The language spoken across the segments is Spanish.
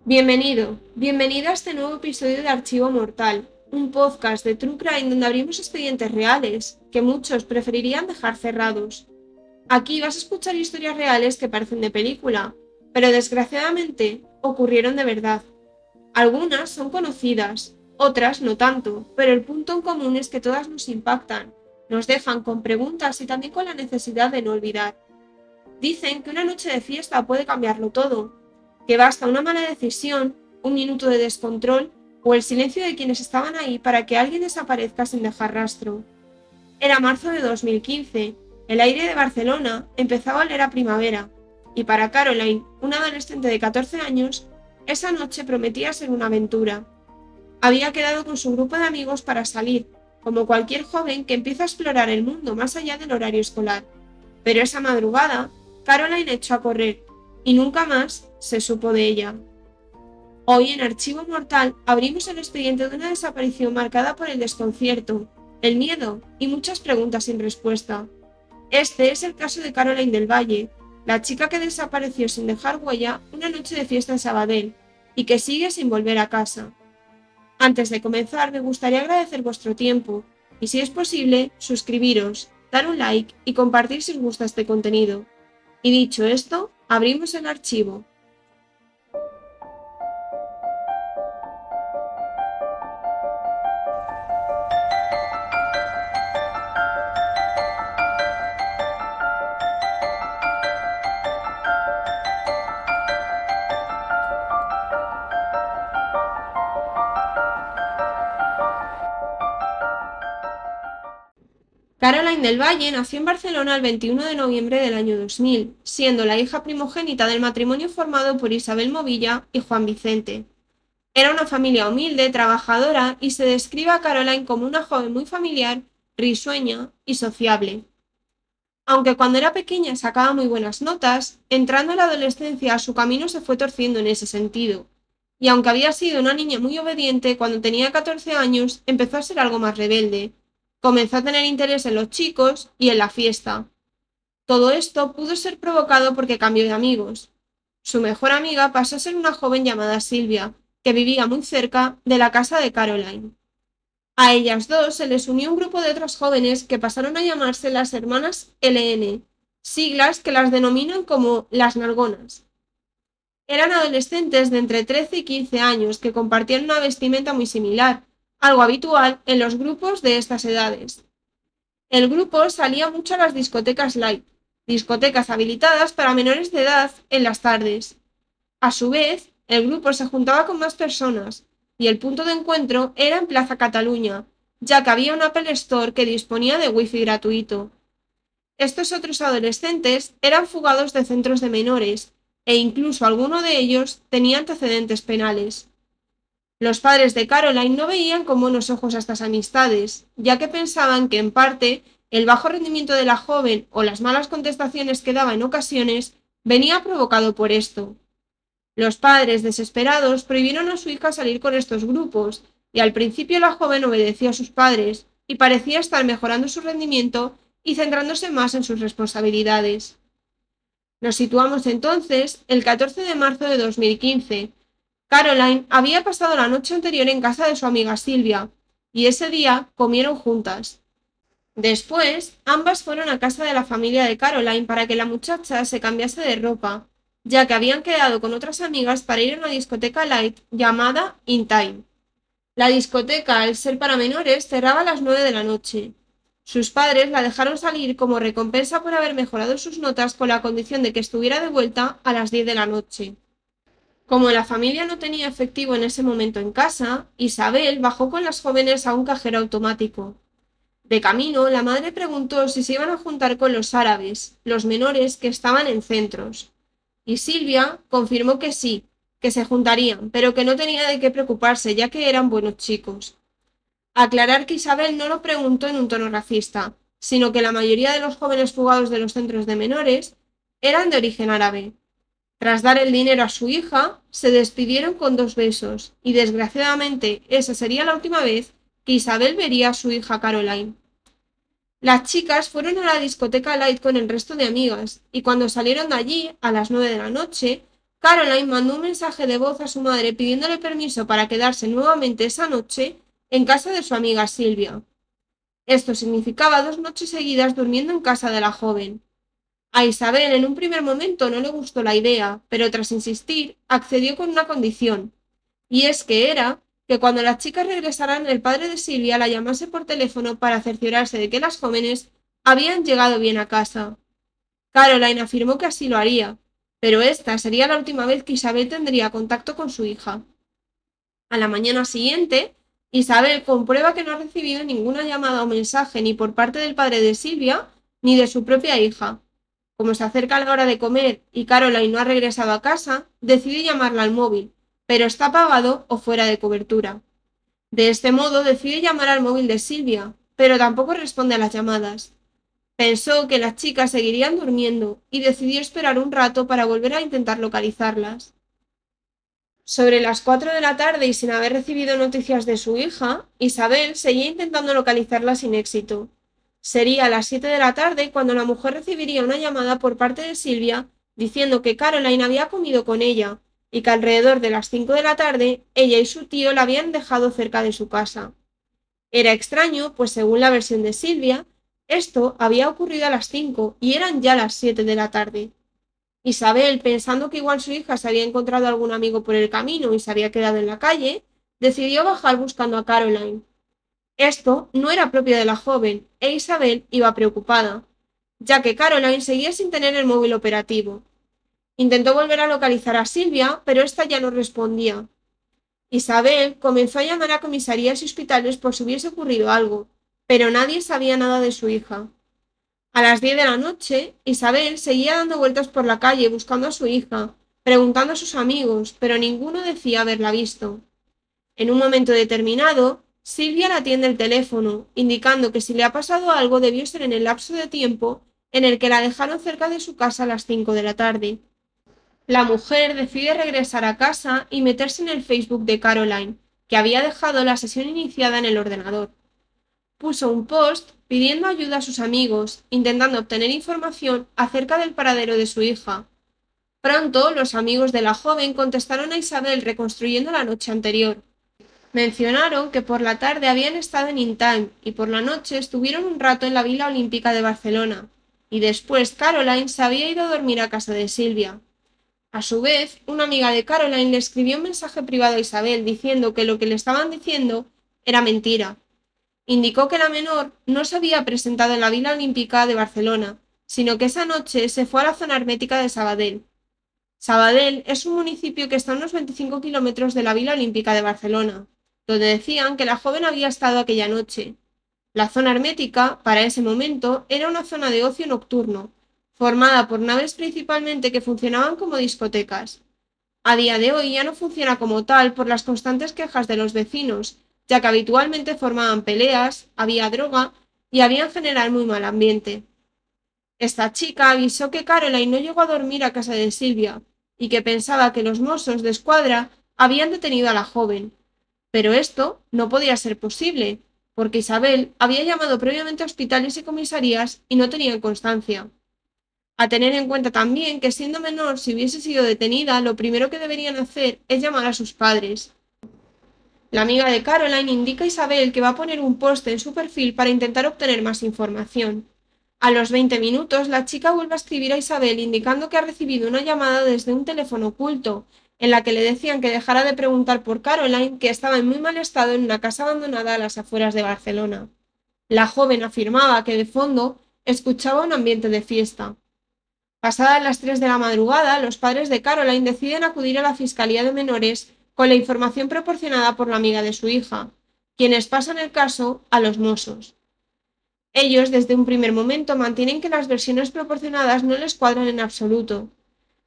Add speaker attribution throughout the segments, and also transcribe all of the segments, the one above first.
Speaker 1: Bienvenido a este nuevo episodio de Archivo Mortal, un podcast de True Crime donde abrimos expedientes reales, que muchos preferirían dejar cerrados. Aquí vas a escuchar historias reales que parecen de película, pero desgraciadamente ocurrieron de verdad. Algunas son conocidas, otras no tanto, pero el punto en común es que todas nos impactan, nos dejan con preguntas y también con la necesidad de no olvidar. Dicen que una noche de fiesta puede cambiarlo todo, que basta una mala decisión, un minuto de descontrol o el silencio de quienes estaban ahí para que alguien desaparezca sin dejar rastro. Era marzo de 2015, el aire de Barcelona empezaba a oler a primavera, y para Caroline, una adolescente de 14 años, esa noche prometía ser una aventura. Había quedado con su grupo de amigos para salir, como cualquier joven que empieza a explorar el mundo más allá del horario escolar. Pero esa madrugada, Caroline echó a correr, y nunca más se supo de ella. Hoy en Archivo Mortal abrimos el expediente de una desaparición marcada por el desconcierto, el miedo y muchas preguntas sin respuesta. Este es el caso de Caroline del Valle, la chica que desapareció sin dejar huella una noche de fiesta en Sabadell y que sigue sin volver a casa. Antes de comenzar, me gustaría agradecer vuestro tiempo y, si es posible, suscribiros, dar un like y compartir si os gusta este contenido. Y dicho esto, abrimos el archivo. Caroline del Valle nació en Barcelona el 21 de noviembre del año 2000, siendo la hija primogénita del matrimonio formado por Isabel Movilla y Juan Vicente. Era una familia humilde, trabajadora, y se describe a Caroline como una joven muy familiar, risueña y sociable. Aunque cuando era pequeña sacaba muy buenas notas, entrando en la adolescencia su camino se fue torciendo en ese sentido. Y aunque había sido una niña muy obediente, cuando tenía 14 años empezó a ser algo más rebelde. Comenzó a tener interés en los chicos y en la fiesta. Todo esto pudo ser provocado porque cambió de amigos. Su mejor amiga pasó a ser una joven llamada Silvia, que vivía muy cerca de la casa de Caroline. A ellas dos se les unió un grupo de otras jóvenes que pasaron a llamarse las hermanas LN, siglas que las denominan como las Nalgonas. Eran adolescentes de entre 13 y 15 años que compartían una vestimenta muy similar, algo habitual en los grupos de estas edades. El grupo salía mucho a las discotecas light, discotecas habilitadas para menores de edad en las tardes. A su vez, el grupo se juntaba con más personas, y el punto de encuentro era en Plaza Cataluña, ya que había un Apple Store que disponía de wifi gratuito. Estos otros adolescentes eran fugados de centros de menores, e incluso alguno de ellos tenía antecedentes penales. Los padres de Caroline no veían con buenos ojos a estas amistades, ya que pensaban que, en parte, el bajo rendimiento de la joven o las malas contestaciones que daba en ocasiones venía provocado por esto. Los padres, desesperados, prohibieron a su hija salir con estos grupos, y al principio la joven obedeció a sus padres, y parecía estar mejorando su rendimiento y centrándose más en sus responsabilidades. Nos situamos entonces el 14 de marzo de 2015. Caroline había pasado la noche anterior en casa de su amiga Silvia, y ese día comieron juntas. Después, ambas fueron a casa de la familia de Caroline para que la muchacha se cambiase de ropa, ya que habían quedado con otras amigas para ir a una discoteca light llamada In Time. La discoteca, al ser para menores, cerraba a las 9 de la noche. Sus padres la dejaron salir como recompensa por haber mejorado sus notas con la condición de que estuviera de vuelta a las 10 de la noche. Como la familia no tenía efectivo en ese momento en casa, Isabel bajó con las jóvenes a un cajero automático. De camino, la madre preguntó si se iban a juntar con los árabes, los menores que estaban en centros. Y Silvia confirmó que sí, que se juntarían, pero que no tenía de qué preocuparse, ya que eran buenos chicos. Aclarar que Isabel no lo preguntó en un tono racista, sino que la mayoría de los jóvenes fugados de los centros de menores eran de origen árabe. Tras dar el dinero a su hija, se despidieron con 2 besos, y desgraciadamente esa sería la última vez que Isabel vería a su hija Caroline. Las chicas fueron a la discoteca light con el resto de amigas, y cuando salieron de allí, a las 9 de la noche, Caroline mandó un mensaje de voz a su madre pidiéndole permiso para quedarse nuevamente esa noche en casa de su amiga Silvia. Esto significaba 2 noches seguidas durmiendo en casa de la joven. A Isabel en un primer momento no le gustó la idea, pero tras insistir, accedió con una condición, y es que era que cuando las chicas regresaran el padre de Silvia la llamase por teléfono para cerciorarse de que las jóvenes habían llegado bien a casa. Caroline afirmó que así lo haría, pero esta sería la última vez que Isabel tendría contacto con su hija. A la mañana siguiente, Isabel comprueba que no ha recibido ninguna llamada o mensaje ni por parte del padre de Silvia ni de su propia hija. Como se acerca la hora de comer y Caroline no ha regresado a casa, decide llamarla al móvil, pero está apagado o fuera de cobertura. De este modo decide llamar al móvil de Silvia, pero tampoco responde a las llamadas. Pensó que las chicas seguirían durmiendo y decidió esperar un rato para volver a intentar localizarlas. Sobre las 4 de la tarde y sin haber recibido noticias de su hija, Isabel seguía intentando localizarla sin éxito. Sería a las 7 de la tarde cuando la mujer recibiría una llamada por parte de Silvia diciendo que Caroline había comido con ella y que alrededor de las 5 de la tarde ella y su tío la habían dejado cerca de su casa. Era extraño, pues según la versión de Silvia, esto había ocurrido a las 5 y eran ya las 7 de la tarde. Isabel, pensando que igual su hija se había encontrado algún amigo por el camino y se había quedado en la calle, decidió bajar buscando a Caroline. Esto no era propio de la joven, e Isabel iba preocupada, ya que Caroline seguía sin tener el móvil operativo. Intentó volver a localizar a Silvia, pero ésta ya no respondía. Isabel comenzó a llamar a comisarías y hospitales por si hubiese ocurrido algo, pero nadie sabía nada de su hija. A las 10 de la noche, Isabel seguía dando vueltas por la calle buscando a su hija, preguntando a sus amigos, pero ninguno decía haberla visto. En un momento determinado, Silvia le atiende el teléfono, indicando que si le ha pasado algo debió ser en el lapso de tiempo en el que la dejaron cerca de su casa a las 5 de la tarde. La mujer decide regresar a casa y meterse en el Facebook de Caroline, que había dejado la sesión iniciada en el ordenador. Puso un post pidiendo ayuda a sus amigos, intentando obtener información acerca del paradero de su hija. Pronto, los amigos de la joven contestaron a Isabel reconstruyendo la noche anterior. Mencionaron que por la tarde habían estado en Intime y por la noche estuvieron un rato en la Vila Olímpica de Barcelona, y después Caroline se había ido a dormir a casa de Silvia. A su vez, una amiga de Caroline le escribió un mensaje privado a Isabel diciendo que lo que le estaban diciendo era mentira. Indicó que la menor no se había presentado en la Vila Olímpica de Barcelona, sino que esa noche se fue a la zona hermética de Sabadell. Sabadell es un municipio que está a unos 25 kilómetros de la Vila Olímpica de Barcelona, donde decían que la joven había estado aquella noche. La zona hermética, para ese momento, era una zona de ocio nocturno, formada por naves principalmente que funcionaban como discotecas. A día de hoy ya no funciona como tal por las constantes quejas de los vecinos, ya que habitualmente formaban peleas, había droga y había en general muy mal ambiente. Esta chica avisó que Caroline no llegó a dormir a casa de Silvia y que pensaba que los mozos de escuadra habían detenido a la joven. Pero esto no podía ser posible, porque Isabel había llamado previamente a hospitales y comisarías y no tenían constancia. A tener en cuenta también que siendo menor, si hubiese sido detenida, lo primero que deberían hacer es llamar a sus padres. La amiga de Caroline indica a Isabel que va a poner un post en su perfil para intentar obtener más información. A los 20 minutos, la chica vuelve a escribir a Isabel indicando que ha recibido una llamada desde un teléfono oculto, en la que le decían que dejara de preguntar por Caroline, que estaba en muy mal estado en una casa abandonada a las afueras de Barcelona. La joven afirmaba que de fondo escuchaba un ambiente de fiesta. Pasadas las 3 de la madrugada, los padres de Caroline deciden acudir a la Fiscalía de Menores con la información proporcionada por la amiga de su hija, quienes pasan el caso a los Mossos. Ellos, desde un primer momento, mantienen que las versiones proporcionadas no les cuadran en absoluto.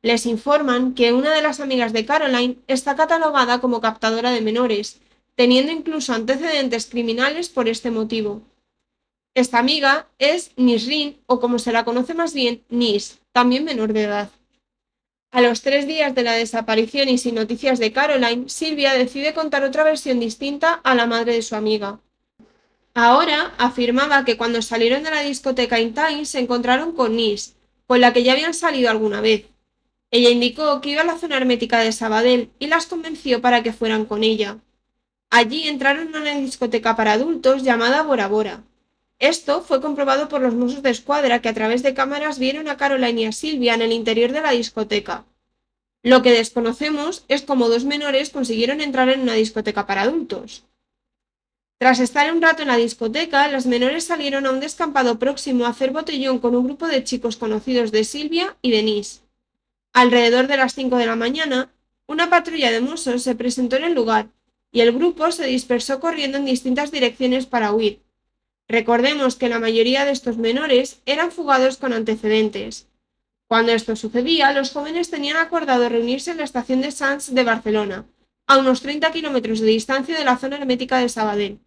Speaker 1: Les informan que una de las amigas de Caroline está catalogada como captadora de menores, teniendo incluso antecedentes criminales por este motivo. Esta amiga es Nisrin, o como se la conoce más bien, Nis, también menor de edad. A los 3 días de la desaparición y sin noticias de Caroline, Silvia decide contar otra versión distinta a la madre de su amiga. Ahora afirmaba que cuando salieron de la discoteca In Time se encontraron con Nis, con la que ya habían salido alguna vez. Ella indicó que iba a la zona hermética de Sabadell y las convenció para que fueran con ella. Allí entraron a una discoteca para adultos llamada Bora Bora. Esto fue comprobado por los Mossos de Escuadra, que a través de cámaras vieron a Caroline y a Silvia en el interior de la discoteca. Lo que desconocemos es cómo dos menores consiguieron entrar en una discoteca para adultos. Tras estar un rato en la discoteca, las menores salieron a un descampado próximo a hacer botellón con un grupo de chicos conocidos de Silvia y Denise. Alrededor de las 5 de la mañana, una patrulla de Mossos se presentó en el lugar y el grupo se dispersó corriendo en distintas direcciones para huir. Recordemos que la mayoría de estos menores eran fugados con antecedentes. Cuando esto sucedía, los jóvenes tenían acordado reunirse en la estación de Sants de Barcelona, a unos 30 kilómetros de distancia de la zona hermética de Sabadell.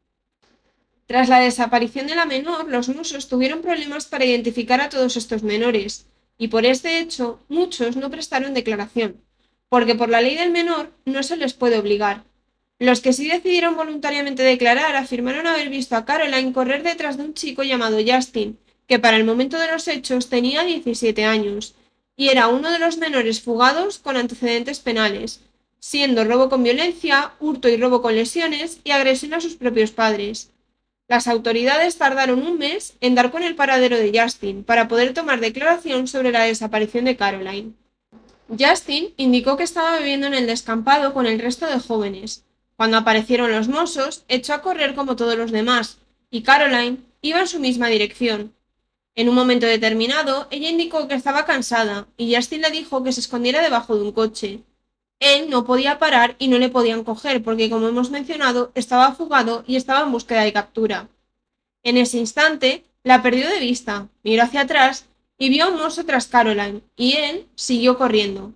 Speaker 1: Tras la desaparición de la menor, los Mossos tuvieron problemas para identificar a todos estos menores, y por este hecho muchos no prestaron declaración, porque por la ley del menor no se les puede obligar. Los que sí decidieron voluntariamente declarar afirmaron haber visto a Caroline correr detrás de un chico llamado Justin, que para el momento de los hechos tenía 17 años, y era uno de los menores fugados con antecedentes penales, siendo robo con violencia, hurto y robo con lesiones y agresión a sus propios padres. Las autoridades tardaron un mes en dar con el paradero de Justin para poder tomar declaración sobre la desaparición de Caroline. Justin indicó que estaba bebiendo en el descampado con el resto de jóvenes. Cuando aparecieron los Mossos, echó a correr como todos los demás, y Caroline iba en su misma dirección. En un momento determinado, ella indicó que estaba cansada, y Justin le dijo que se escondiera debajo de un coche. Él no podía parar y no le podían coger porque, como hemos mencionado, estaba fugado y estaba en búsqueda de captura. En ese instante, la perdió de vista, miró hacia atrás y vio a un mozo tras Caroline, y él siguió corriendo.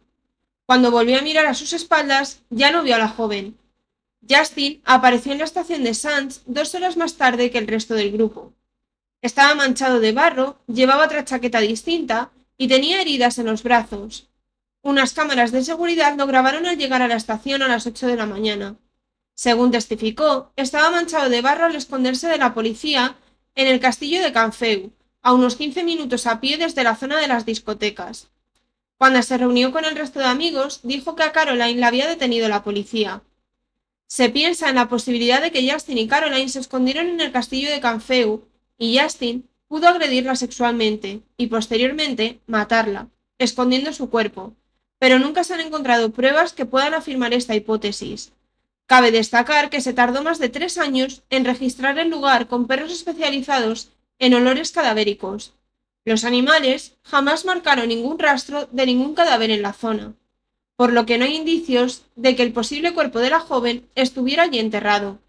Speaker 1: Cuando volvió a mirar a sus espaldas, ya no vio a la joven. Justin apareció en la estación de Sants 2 horas más tarde que el resto del grupo. Estaba manchado de barro, llevaba otra chaqueta distinta y tenía heridas en los brazos. Unas cámaras de seguridad lo grabaron al llegar a la estación a las 8 de la mañana. Según testificó, estaba manchado de barro al esconderse de la policía en el castillo de Canfeu, a unos 15 minutos a pie desde la zona de las discotecas. Cuando se reunió con el resto de amigos, dijo que a Caroline la había detenido la policía. Se piensa en la posibilidad de que Justin y Caroline se escondieron en el castillo de Canfeu y Justin pudo agredirla sexualmente y posteriormente matarla, escondiendo su cuerpo, pero nunca se han encontrado pruebas que puedan afirmar esta hipótesis. Cabe destacar que se tardó más de 3 años en registrar el lugar con perros especializados en olores cadavéricos. Los animales jamás marcaron ningún rastro de ningún cadáver en la zona, por lo que no hay indicios de que el posible cuerpo de la joven estuviera allí enterrado.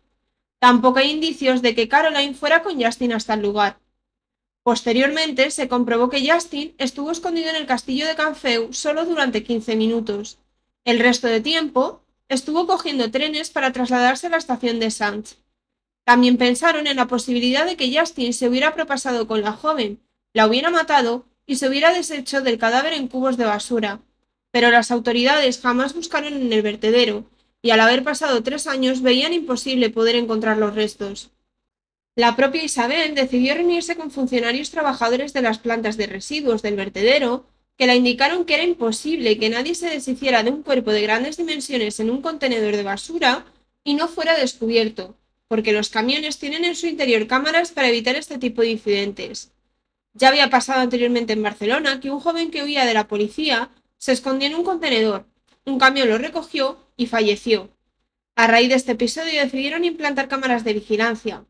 Speaker 1: Tampoco hay indicios de que Caroline fuera con Justin hasta el lugar. Posteriormente se comprobó que Justin estuvo escondido en el castillo de Canfeu solo durante 15 minutos. El resto de tiempo estuvo cogiendo trenes para trasladarse a la estación de Sants. También pensaron en la posibilidad de que Justin se hubiera propasado con la joven, la hubiera matado y se hubiera deshecho del cadáver en cubos de basura. Pero las autoridades jamás buscaron en el vertedero, y al haber pasado 3 años veían imposible poder encontrar los restos. La propia Isabel decidió reunirse con funcionarios trabajadores de las plantas de residuos del vertedero, que le indicaron que era imposible que nadie se deshiciera de un cuerpo de grandes dimensiones en un contenedor de basura y no fuera descubierto, porque los camiones tienen en su interior cámaras para evitar este tipo de incidentes. Ya había pasado anteriormente en Barcelona que un joven que huía de la policía se escondió en un contenedor, un camión lo recogió y falleció. A raíz de este episodio decidieron implantar cámaras de vigilancia.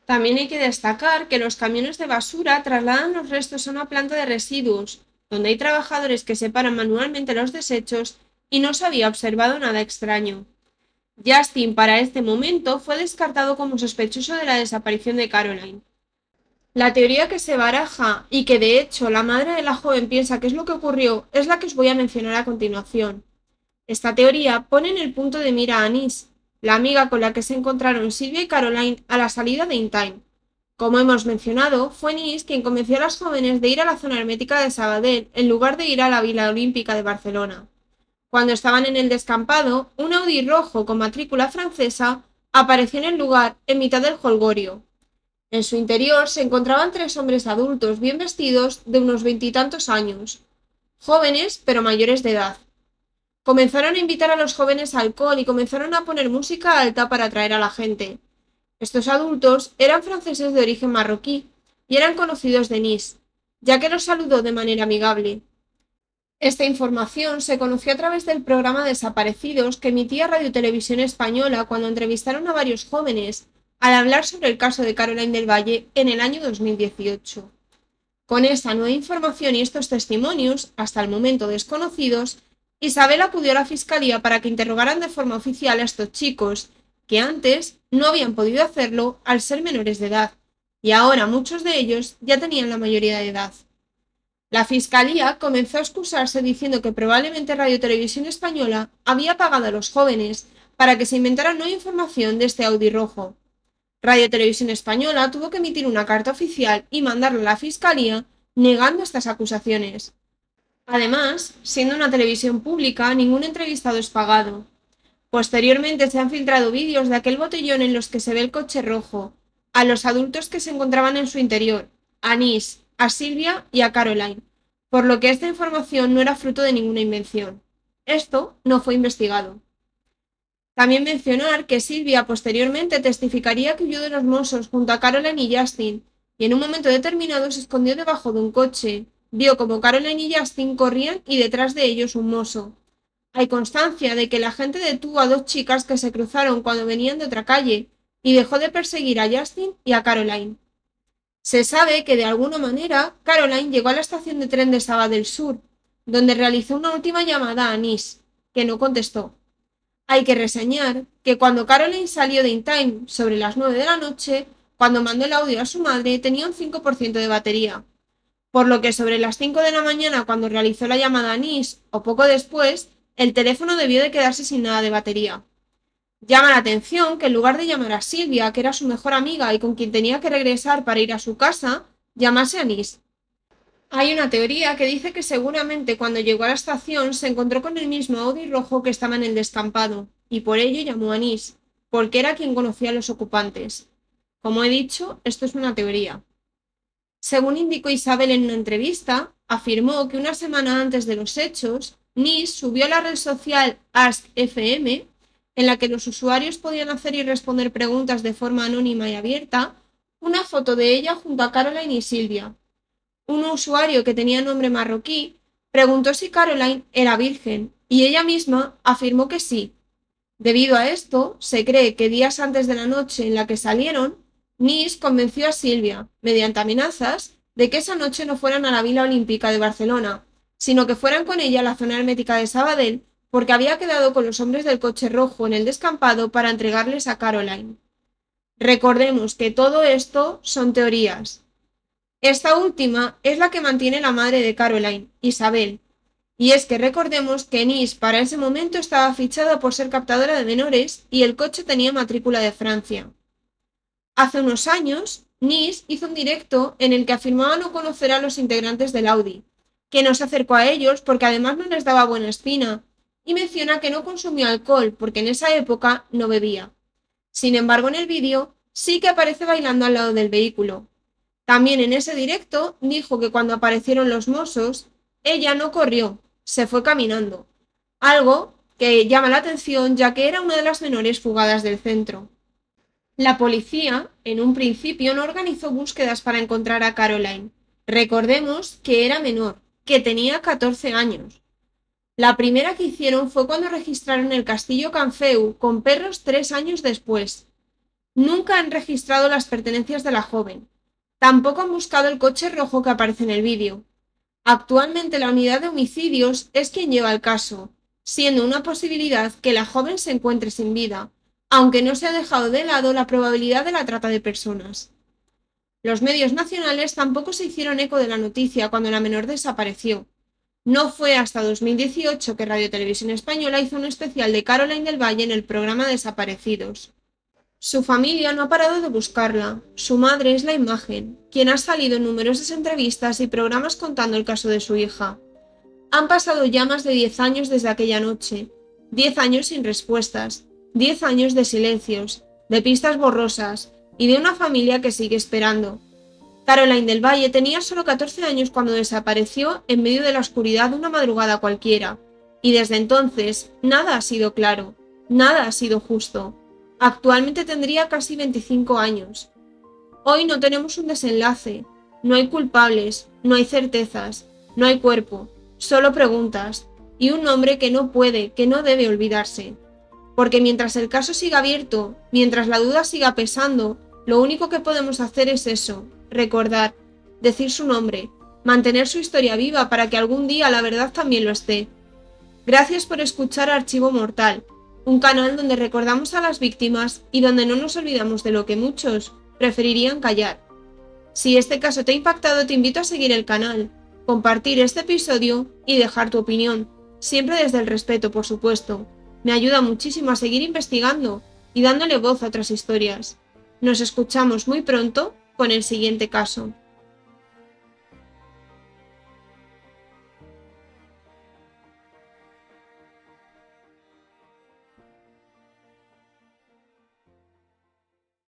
Speaker 1: También hay que destacar que los camiones de basura trasladan los restos a una planta de residuos, donde hay trabajadores que separan manualmente los desechos y no se había observado nada extraño. Justin para este momento fue descartado como sospechoso de la desaparición de Caroline. La teoría que se baraja y que de hecho la madre de la joven piensa que es lo que ocurrió es la que os voy a mencionar a continuación. Esta teoría pone en el punto de mira a Anís, la amiga con la que se encontraron Silvia y Caroline a la salida de In Time. Como hemos mencionado, fue Anís quien convenció a las jóvenes de ir a la zona hermética de Sabadell en lugar de ir a la Vila Olímpica de Barcelona. Cuando estaban en el descampado, un Audi rojo con matrícula francesa apareció en el lugar en mitad del jolgorio. En su interior se encontraban 3 hombres adultos bien vestidos de unos 20 y tantos años. jóvenes pero mayores de edad. Comenzaron a invitar a los jóvenes a alcohol y comenzaron a poner música alta para atraer a la gente. Estos adultos eran franceses de origen marroquí y eran conocidos de Nice, ya que los saludó de manera amigable. Esta información se conoció a través del programa Desaparecidos que emitía Radio Televisión Española cuando entrevistaron a varios jóvenes al hablar sobre el caso de Caroline del Valle en el año 2018. Con esta nueva información y estos testimonios, hasta el momento desconocidos, Isabel acudió a la fiscalía para que interrogaran de forma oficial a estos chicos, que antes no habían podido hacerlo al ser menores de edad, y ahora muchos de ellos ya tenían la mayoría de edad. La fiscalía comenzó a excusarse diciendo que probablemente Radio Televisión Española había pagado a los jóvenes para que se inventaran nueva información de este Audi rojo. Radio Televisión Española tuvo que emitir una carta oficial y mandarla a la fiscalía negando estas acusaciones. Además, siendo una televisión pública, ningún entrevistado es pagado. Posteriormente se han filtrado vídeos de aquel botellón en los que se ve el coche rojo, a los adultos que se encontraban en su interior, a Nis, a Silvia y a Caroline, por lo que esta información no era fruto de ninguna invención. Esto no fue investigado. También mencionar que Silvia posteriormente testificaría que huyó de los Mossos junto a Caroline y Justin, y en un momento determinado se escondió debajo de un coche. Vio como Caroline y Justin corrían y detrás de ellos un mozo. Hay constancia de que la gente detuvo a dos chicas que se cruzaron cuando venían de otra calle y dejó de perseguir a Justin y a Caroline. Se sabe que de alguna manera Caroline llegó a la estación de tren de Saba del Sur, donde realizó una última llamada a Nis, que no contestó. Hay que reseñar que cuando Caroline salió de In Time sobre las 9 de la noche, cuando mandó el audio a su madre tenía un 5% de batería, por lo que sobre las 5 de la mañana cuando realizó la llamada a Nis, o poco después, el teléfono debió de quedarse sin nada de batería. Llama la atención que en lugar de llamar a Silvia, que era su mejor amiga y con quien tenía que regresar para ir a su casa, llamase a Nis. Hay una teoría que dice que seguramente cuando llegó a la estación se encontró con el mismo Audi rojo que estaba en el descampado, y por ello llamó a Nis, porque era quien conocía a los ocupantes. Como he dicho, esto es una teoría. Según indicó Isabel en una entrevista, afirmó que una semana antes de los hechos, Nis subió a la red social Ask.fm, en la que los usuarios podían hacer y responder preguntas de forma anónima y abierta, una foto de ella junto a Caroline y Silvia. Un usuario que tenía nombre marroquí preguntó si Caroline era virgen y ella misma afirmó que sí. Debido a esto, se cree que días antes de la noche en la que salieron, Nis convenció a Silvia, mediante amenazas, de que esa noche no fueran a la Vila Olímpica de Barcelona, sino que fueran con ella a la zona hermética de Sabadell, porque había quedado con los hombres del coche rojo en el descampado para entregarles a Caroline. Recordemos que todo esto son teorías. Esta última es la que mantiene la madre de Caroline, Isabel, y es que recordemos que Nis para ese momento estaba fichada por ser captadora de menores y el coche tenía matrícula de Francia. Hace unos años, Nis hizo un directo en el que afirmaba no conocer a los integrantes del Audi, que no se acercó a ellos porque además no les daba buena espina, y menciona que no consumió alcohol porque en esa época no bebía. Sin embargo, en el vídeo sí que aparece bailando al lado del vehículo. También en ese directo dijo que cuando aparecieron los Mossos, ella no corrió, se fue caminando, algo que llama la atención ya que era una de las menores fugadas del centro. La policía, en un principio, no organizó búsquedas para encontrar a Caroline. Recordemos que era menor, que tenía 14 años. La primera que hicieron fue cuando registraron el Castillo Canfeu con perros 3 años después. Nunca han registrado las pertenencias de la joven. Tampoco han buscado el coche rojo que aparece en el vídeo. Actualmente la unidad de homicidios es quien lleva el caso, siendo una posibilidad que la joven se encuentre sin vida, aunque no se ha dejado de lado la probabilidad de la trata de personas. Los medios nacionales tampoco se hicieron eco de la noticia cuando la menor desapareció. No fue hasta 2018 que Radio Televisión Española hizo un especial de Caroline del Valle en el programa Desaparecidos. Su familia no ha parado de buscarla. Su madre es la imagen, quien ha salido en numerosas entrevistas y programas contando el caso de su hija. Han pasado ya más de 10 años desde aquella noche, 10 años sin respuestas, 10 años de silencios, de pistas borrosas y de una familia que sigue esperando. Caroline del Valle tenía solo 14 años cuando desapareció en medio de la oscuridad de una madrugada cualquiera, y desde entonces nada ha sido claro, nada ha sido justo. Actualmente tendría casi 25 años. Hoy no tenemos un desenlace, no hay culpables, no hay certezas, no hay cuerpo, solo preguntas, y un nombre que no puede, que no debe olvidarse. Porque mientras el caso siga abierto, mientras la duda siga pesando, lo único que podemos hacer es eso, recordar, decir su nombre, mantener su historia viva para que algún día la verdad también lo esté. Gracias por escuchar Archivo Mortal, un canal donde recordamos a las víctimas y donde no nos olvidamos de lo que muchos preferirían callar. Si este caso te ha impactado, te invito a seguir el canal, compartir este episodio y dejar tu opinión, siempre desde el respeto, por supuesto. Me ayuda muchísimo a seguir investigando y dándole voz a otras historias. Nos escuchamos muy pronto con el siguiente caso.